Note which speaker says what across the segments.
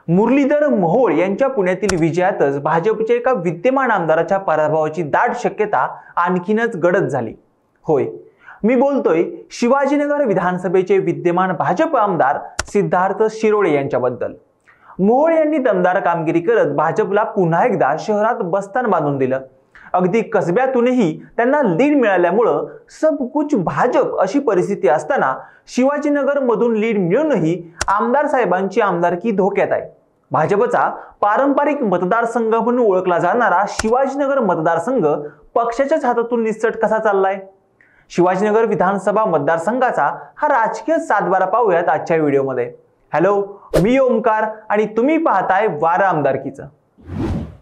Speaker 1: मुरलीधर मोहोळ यांच्या पुण्यातील विजयातच भाजपच्या एका विद्यमान आमदाराच्या पराभवाची दाट शक्यता आणखीनच गडद झाली। होय, मी बोलतोय शिवाजीनगर विधानसभेचे विद्यमान भाजप आमदार सिद्धार्थ शिरोळे यांच्याबद्दल। मोहोळ यांनी दमदार कामगिरी करत भाजपला पुन्हा एकदा शहरात बस्तान बांधून दिलं। अगदी कसब्यातूनही त्यांना लीड मिळाल्यामुळे सब कुछ भाजप अशी परिस्थिती असताना शिवाजीनगर मधून लीड मिळूनही आमदार साहेबांची आमदारकी धोक्यात आहे। भाजपचा पारंपरिक मतदारसंघ म्हणून ओळखला जाणारा शिवाजीनगर मतदारसंघ पक्षाच्याच हातातून निसट कसा चाललाय? शिवाजीनगर विधानसभा मतदारसंघाचा हा राजकीय सातबारा पाहूयात आजच्या व्हिडिओमध्ये। हॅलो, मी ओमकार आणि तुम्ही पाहताय वारं आमदारकीचं।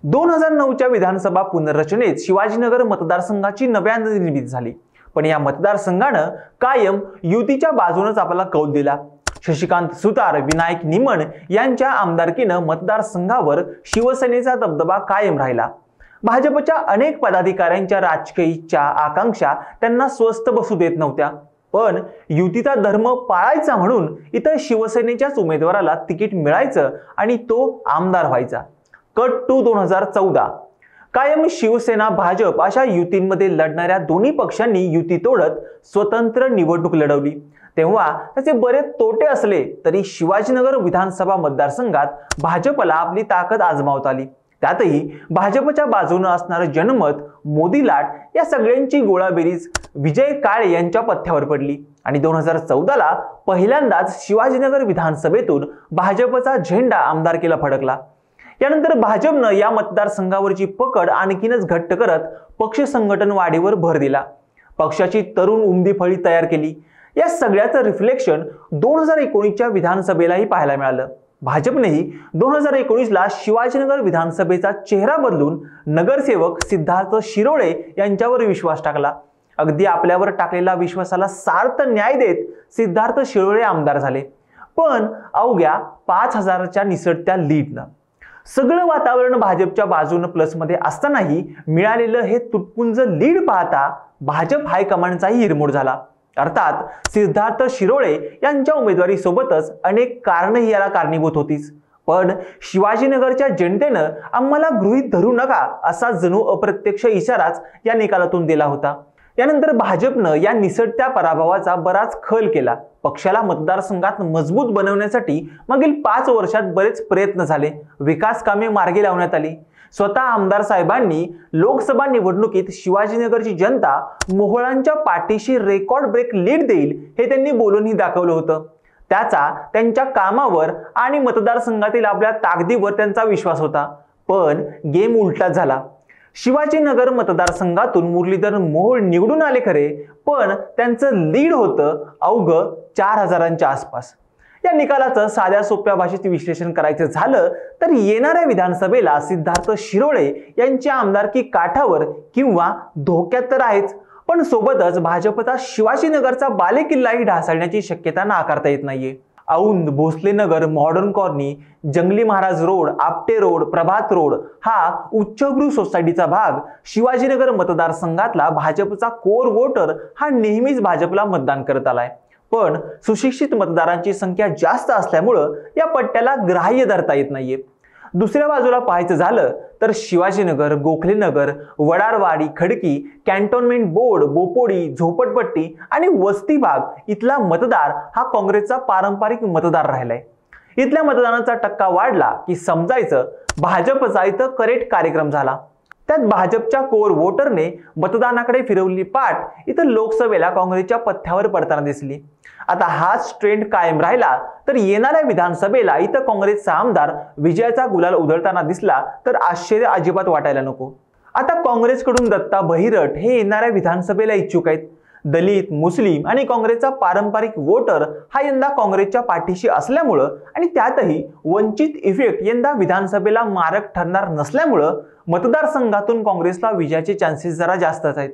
Speaker 1: 2009च्या विधानसभा पुनर्रचनेत शिवाजीनगर मतदारसंघाची नव्याने निर्मिती झाली, पण या मतदारसंघानं कायम युतीच्या बाजूनच आपला कौल दिला। शशिकांत सुतार, विनायक निमण यांच्या आमदारकीनं मतदारसंघावर शिवसेनेचा दबदबा कायम राहिला। भाजपच्या अनेक पदाधिकाऱ्यांच्या राजकीय इच्छा, आकांक्षा त्यांना स्वस्थ बसू देत नव्हत्या, पण युतीचा धर्म पाळायचा म्हणून इतर शिवसेनेच्याच उमेदवाराला तिकीट मिळायचं आणि तो आमदार व्हायचा। Cut to 2014। कायम शिवसेना भाजप अशा युतींमध्ये लढणाऱ्या दोन्ही पक्षांनी युती तोडत स्वतंत्र निवडणूक लढवली। तेव्हा त्याचे बरेच तोटे असले तरी शिवाजीनगर विधानसभा मतदारसंघात भाजपला आपली ताकद आजमावता आली। त्यातही भाजपच्या बाजूने असणारं जनमत, मोदी लाट या सगळ्यांची गोळाबेरीज विजय काळे यांच्या पथ्यावर पडली आणि 2014ला पहिल्यांदाच शिवाजीनगर विधानसभेतून भाजपचा झेंडा आमदारकीला फडकला। यानंतर भाजपनं या मतदारसंघावरची पकड आणखीनच घट्ट करत पक्ष संघटन वाढीवर भर दिला, पक्षाची तरुण उमदी फळी तयार केली। या सगळ्याचं रिफ्लेक्शन 2019च्या विधानसभेलाही पाहायला मिळालं। भाजपनेही 2019ला शिवाजीनगर विधानसभेचा चेहरा बदलून नगरसेवक सिद्धार्थ शिरोळे यांच्यावर विश्वास टाकला। अगदी आपल्यावर टाकलेला विश्वासाला सार्थ न्याय देत सिद्धार्थ शिरोळे आमदार झाले, पण अवघ्या 5000च्या निसटत्या लीडनं। सगळं वातावरण भाजपच्या बाजूने प्लसमध्ये असतानाही मिळालेलं हे तुटपुंज लीड पाहता भाजप हायकमांडचाही हिरमोड झाला। अर्थात सिद्धार्थ शिरोळे यांच्या उमेदवारी सोबतच अनेक कारणंही याला कारणीभूत होतीच, पण शिवाजीनगरच्या जनतेनं आम्हाला गृहीत धरू नका असा जणू अप्रत्यक्ष इशाराच या निकालातून दिला होता। यानंतर भाजपनं या निसटत्या पराभवाचा बराच खल केला। पक्षाला मतदारसंघात मजबूत बनवण्यासाठी मागील 5 वर्षात बरेच प्रयत्न झाले, विकास कामे मार्गी लावण्यात आली। स्वतः आमदार साहेबांनी लोकसभा निवडणुकीत शिवाजीनगरची जनता मोहोळांच्या पाठीशी रेकॉर्ड ब्रेक लीड देईल हे त्यांनी बोलूनही दाखवलं होतं। त्याचा त्यांच्या कामावर आणि मतदारसंघातील आपल्या ताकदीवर त्यांचा विश्वास होता, पण गेम उलटा झाला। शिवाजीनगर मतदारसंघातून मुरलीधर मोहोळ निवडून आले खरे, पण त्यांचं लीड होतं अवघं 4000च्या आसपास। या निकालाचं साध्या सोप्या भाषेत विश्लेषण करायचं झालं तर येणाऱ्या विधानसभेला सिद्धार्थ शिरोळे यांची आमदारकी काठावर किंवा धोक्यात तर आहेच, पण सोबतच भाजपचा शिवाजीनगरचा बालेकिल्लाही ढासळण्याची शक्यता नाकारता येत नाहीये। औंध, भोसले नगर, मॉडर्न कॉर्नी, जंगली महाराज रोड, आपटे रोड, प्रभात रोड हा उच्चभ्रू सोसायटीचा भाग शिवाजीनगर मतदारसंघातला भाजपचा कोर वोटर हा नेहमीच भाजपला मतदान करत आलाय, पण सुशिक्षित मतदारांची संख्या जास्त असल्यामुळं या पट्ट्याला ग्राह्य धरता येत नाहीये। दुसऱ्या बाजूला पाहायचं झालं तर शिवाजीनगर, गोखलेनगर, वडारवाडी, खडकी, कॅन्टोन्मेंट बोर्ड, बोपोडी, झोपडपट्टी आणि वस्ती भाग इथला मतदार हा काँग्रेसचा पारंपरिक मतदार राहिलाय। इथल्या मतदानाचा टक्का वाढला की समजायचं भाजपचा इथं करेक्ट कार्यक्रम झाला। त्यात भाजपच्या कोर वोटरने मतदानाकडे फिरवली पाठ इथं लोकसभेला काँग्रेसच्या पथ्यावर पडताना दिसली। आता हाच ट्रेंड कायम राहिला तर येणाऱ्या विधानसभेला इथं काँग्रेसचा आमदार विजयाचा गुलाल उधळताना दिसला तर आश्चर्य अजिबात वाटायला नको। आता काँग्रेसकडून दत्ता बहिरट हे येणाऱ्या विधानसभेला इच्छुक आहेत। दलित, मुस्लिम आणि काँग्रेसचा पारंपरिक वोटर हा यंदा काँग्रेसच्या पाठीशी असल्यामुळं आणि त्यातही वंचित इफेक्ट यंदा विधानसभेला मारक ठरणार नसल्यामुळं मतदारसंघातून काँग्रेसला विजयाचे चान्सेस जरा जास्तच आहेत।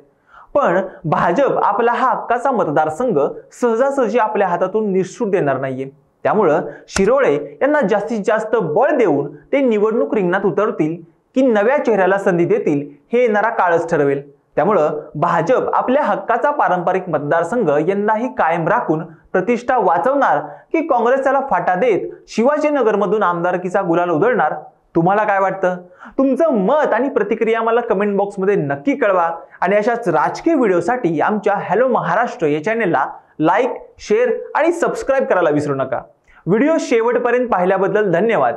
Speaker 1: पण भाजप आपला हा हक्काचा मतदारसंघ सहजासहजी आपल्या हातातून निसटू देणार नाहीये। त्यामुळं शिरोळे यांना जास्तीत जास्त बळ देऊन ते निवडणूक रिंगणात उतरतील की नव्या चेहऱ्याला संधी देतील हे येणारा काळच ठरवेल। त्यामुळं भाजप आपल्या हक्काचा पारंपरिक मतदारसंघ यंदाही कायम राखून प्रतिष्ठा वाचवणार की काँग्रेस त्याला फाटा देत शिवाजीनगरमधून आमदारकीचा गुलाल उधळणार? तुम्हाला काय वाटतं? तुमचं मत आणि प्रतिक्रिया मला कमेंट बॉक्समध्ये नक्की कळवा आणि अशाच राजकीय व्हिडिओसाठी आमच्या हॅलो महाराष्ट्र या चॅनेलला लाईक, शेअर आणि सबस्क्राईब करायला विसरू नका. व्हिडिओ शेवटपर्यंत पाहिल्याबद्दल धन्यवाद.